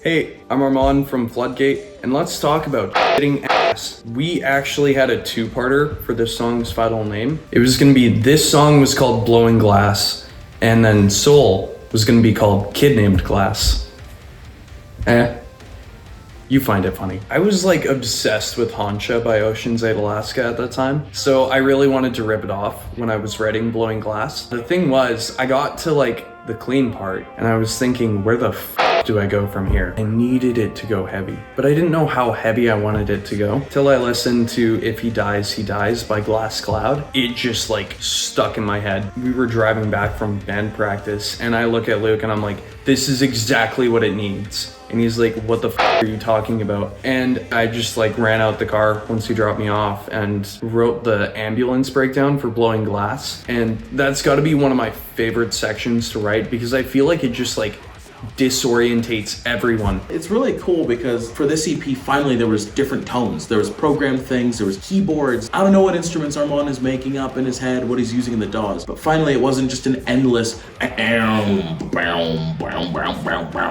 Hey, I'm Armand from FloodGate, and let's talk about getting ass. We actually had a two-parter for this song's final name. It was gonna be, this song was called Blowing Glass, and then Soul was gonna be called Kid Named Glass. You find it funny. I was like obsessed with Hansha by Ocean's 8 Alaska at that time, so I really wanted to rip it off when I was writing Blowing Glass. The thing was, I got to like the clean part, and I was thinking, where the do I go from here? I needed it to go heavy, but I didn't know how heavy I wanted it to go till I listened to If He Dies, He Dies by Glass Cloud. It just like stuck in my head. We were driving back from band practice, and I look at Luke and I'm like, this is exactly what it needs. And he's like, what the are you talking about? And I just like ran out the car once he dropped me off and wrote the ambulance breakdown for Blowing Glass. And that's gotta be one of my favorite sections to write because I feel like it just like disorientates everyone. It's really cool because for this EP, finally there was different tones. There was programmed things, there was keyboards. I don't know what instruments Armand is making up in his head, what he's using in the DAWs, but finally it wasn't just an endless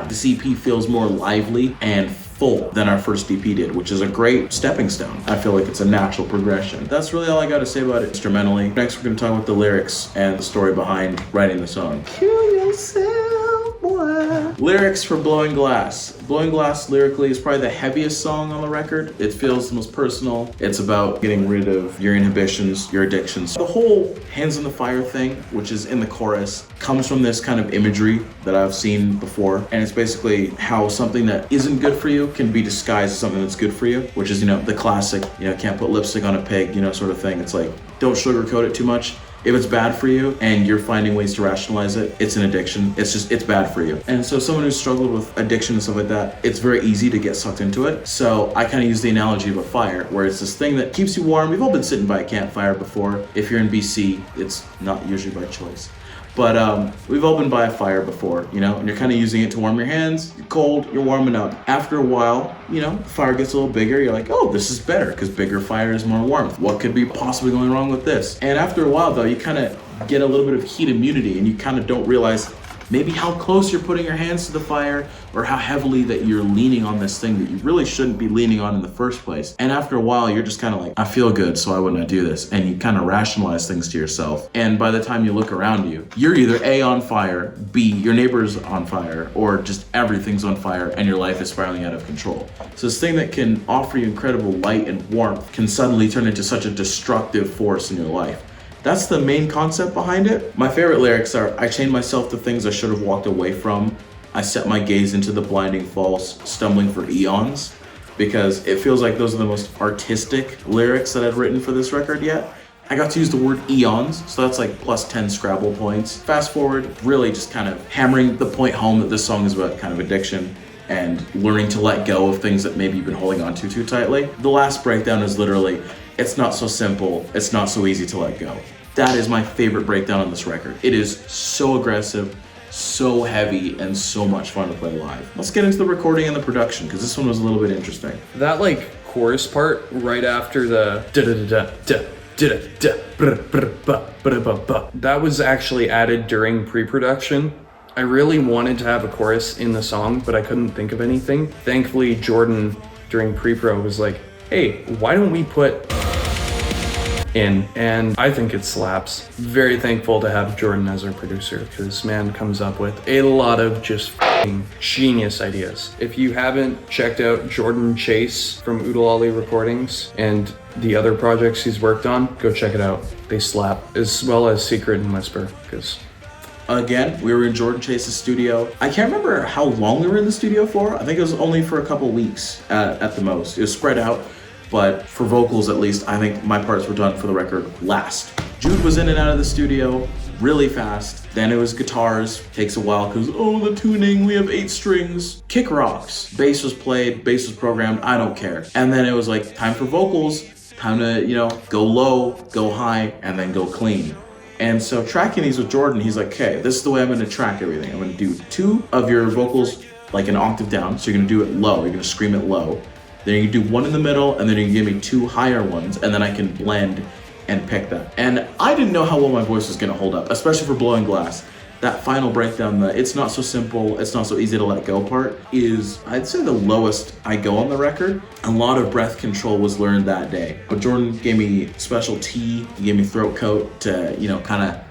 This EP feels more lively and full than our first EP did, which is a great stepping stone. I feel like it's a natural progression. That's really all I got to say about it instrumentally. Next, we're going to talk about the lyrics and the story behind writing the song. Kill yourself, boy. Lyrics for Blowing Glass. Blowing Glass lyrically is probably the heaviest song on the record. It feels the most personal. It's about getting rid of your inhibitions, your addictions. The whole hands in the fire thing, which is in the chorus, comes from this kind of imagery that I've seen before. And it's basically how something that isn't good for you can be disguised as something that's good for you, which is, the classic, can't put lipstick on a pig, sort of thing. It's like, don't sugarcoat it too much. If it's bad for you and you're finding ways to rationalize it, it's an addiction. It's bad for you. And so someone who's struggled with addiction and stuff like that, it's very easy to get sucked into it. So I kind of use the analogy of a fire, where it's this thing that keeps you warm. We've all been sitting by a campfire before. If you're in BC, it's not usually by choice. But we've all been by a fire before, and you're kind of using it to warm your hands. You're cold, you're warming up. After a while, the fire gets a little bigger. You're like, oh, this is better because bigger fire is more warmth. What could be possibly going wrong with this? And after a while, though, you kind of get a little bit of heat immunity, and you kind of don't realize maybe how close you're putting your hands to the fire, or how heavily that you're leaning on this thing that you really shouldn't be leaning on in the first place. And after a while, you're just kind of like, I feel good, so why wouldn't I do this? And you kind of rationalize things to yourself. And by the time you look around you, you're either A, on fire, B, your neighbor's on fire, or just everything's on fire and your life is spiraling out of control. So this thing that can offer you incredible light and warmth can suddenly turn into such a destructive force in your life. That's the main concept behind it. My favorite lyrics are, I chained myself to things I should have walked away from. I set my gaze into the blinding false, stumbling for eons. Because it feels like those are the most artistic lyrics that I've written for this record yet. I got to use the word eons, so that's like plus 10 Scrabble points. Fast forward, really just kind of hammering the point home that this song is about kind of addiction and learning to let go of things that maybe you've been holding on to too tightly. The last breakdown is literally, it's not so simple, it's not so easy to let go. That is my favorite breakdown on this record. It is so aggressive, so heavy, and so much fun to play live. Let's get into the recording and the production, because this one was a little bit interesting. That like chorus part right after the that was actually added during pre-production. I really wanted to have a chorus in the song, but I couldn't think of anything. Thankfully, Jordan during pre-pro was like, hey, why don't we put in, and I think it slaps. Very thankful to have Jordan as our producer, because man comes up with a lot of just f***ing genius ideas. If you haven't checked out Jordan Chase from Oodalali Recordings and the other projects he's worked on, go check it out. They slap, as well as Secret and Whisper, because again, we were in Jordan Chase's studio. I can't remember how long we were in the studio for. I think it was only for a couple weeks at the most. It was spread out. But for vocals, at least, I think my parts were done for the record last. Jude was in and out of the studio really fast. Then it was guitars, takes a while because, the tuning, we have 8 strings. Kick rocks. Bass was played, bass was programmed, I don't care. And then it was like, time for vocals, time to, go low, go high, and then go clean. And so tracking these with Jordan, he's like, okay, this is the way I'm gonna track everything. I'm gonna do 2 of your vocals like an octave down, so you're gonna do it low, you're gonna scream it low. Then you can do 1 in the middle, and then you can give me 2 higher ones, and then I can blend and pick them. And I didn't know how well my voice was gonna hold up, especially for Blowing Glass. that final breakdown, the it's not so simple, it's not so easy to let go part is, I'd say, the lowest I go on the record. A lot of breath control was learned that day. But Jordan gave me special tea, he gave me throat coat to, you know, kind of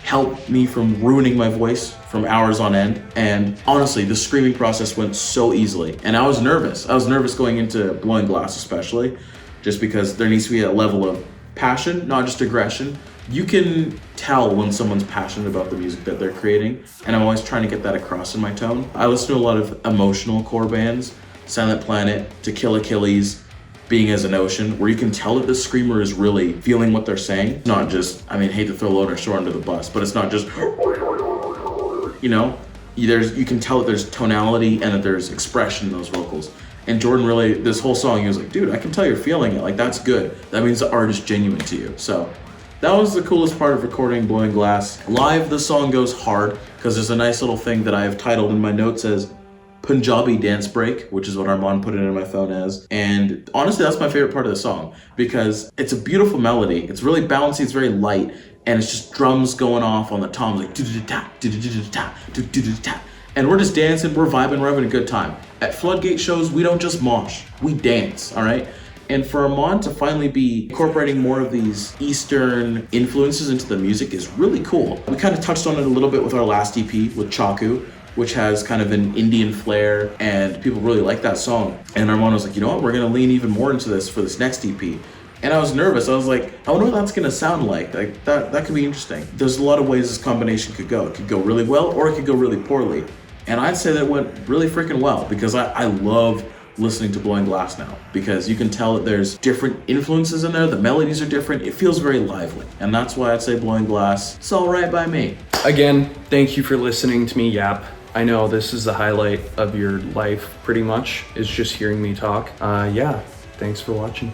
help me from ruining my voice from hours on end. And honestly, the screaming process went so easily. And I was nervous. I was nervous going into Blowing Glass especially, just because there needs to be a level of passion, not just aggression. You can tell when someone's passionate about the music that they're creating, and I'm always trying to get that across in my tone. I listen to a lot of emotional core bands, Silent Planet, To Kill Achilles, Being as an Ocean, where you can tell that the screamer is really feeling what they're saying. Not just, I mean, hate to throw Loner Shore under the bus, but it's not just, you know, you can tell that there's tonality and that there's expression in those vocals. And Jordan really, this whole song, he was like, dude, I can tell you're feeling it. Like, that's good. That means the art is genuine to you. So that was the coolest part of recording Blowing Glass. Live, the song goes hard because there's a nice little thing that I have titled in my notes as Punjabi Dance Break, which is what Armand put it in my phone as. And honestly, that's my favorite part of the song because it's a beautiful melody. It's really bouncy, it's very light, and it's just drums going off on the toms, like do-do-do-ta, do-do-do-do-ta, do-do-do-do-ta. And we're just dancing, we're vibing, we're having a good time. At FloodGate shows, we don't just mosh, we dance, all right? And for Armand to finally be incorporating more of these Eastern influences into the music is really cool. We kind of touched on it a little bit with our last EP with Chaku, which has kind of an Indian flair, and people really like that song. And Armand was like, you know what, we're gonna lean even more into this for this next EP. And I was nervous. I was like, I wonder what that's gonna sound like. Like that could be interesting. There's a lot of ways this combination could go. It could go really well, or it could go really poorly. And I'd say that it went really freaking well because I love listening to Blowing Glass now because you can tell that there's different influences in there. The melodies are different. It feels very lively. And that's why I'd say Blowing Glass, it's all right by me. Again, thank you for listening to me yap. I know this is the highlight of your life pretty much, is just hearing me talk. Yeah, thanks for watching.